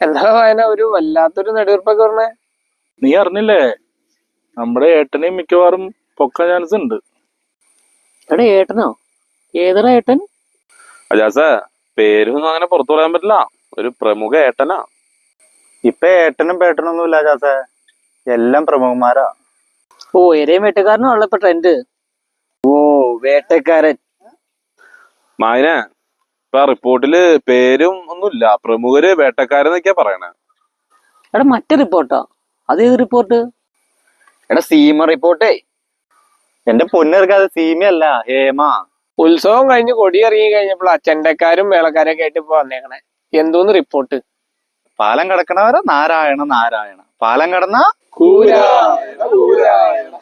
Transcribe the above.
എന്താ വായന ഒരു വല്ലാത്തൊരു നെടുവീർപ്പൊക്കെ പറഞ്ഞേ. നീ അറിഞ്ഞില്ലേ, നമ്മുടെ ഏട്ടനെയും മിക്കവാറും പൊക്കാൻ ചാൻസ് ഉണ്ട്. എടാ ഏട്ടനോ? ഏതടാ ഏട്ടൻ? അജാസ, പേരൊന്നും അങ്ങനെ പുറത്തു പറയാൻ പറ്റില്ല. ഒരു പ്രമുഖ ഏട്ടനാ. ഇപ്പൊ ഏട്ടനും പേട്ടനൊന്നും ഇല്ല ചാസേ, എല്ലാം പ്രമുഖന്മാരാ. ഓ, എരയും വേട്ടക്കാരനാണല്ലോ ഇപ്പൊ ട്രെൻഡ്. ഓ, വേട്ടക്കാരൻ. മായനെ, ഇപ്പൊ റിപ്പോർട്ടില് പേരും ഒന്നുമില്ല, പ്രമുഖര് വേട്ടക്കാരെന്നൊക്കെയാ പറയണേ. എടാ മറ്റേ റിപ്പോർട്ടോ? അതേത് റിപ്പോർട്ട്? എടാ സീമ റിപ്പോർട്ടേ. എന്റെ പൊന്നെടുക്കാതെ സീമയല്ല, ഹേമ. ഉത്സവം കഴിഞ്ഞ് കൊടിയിറങ്ങി കഴിഞ്ഞപ്പോൾ ചെണ്ടക്കാരും മേളക്കാരൊക്കെ ആയിട്ട് ഇപ്പൊ വന്നേക്കണേ. എന്തോന്ന് റിപ്പോർട്ട്? പാലം കടക്കണവരെ നാരായണ നാരായണ, പാലം കടന്ന കൂരായണ കൂരായണ.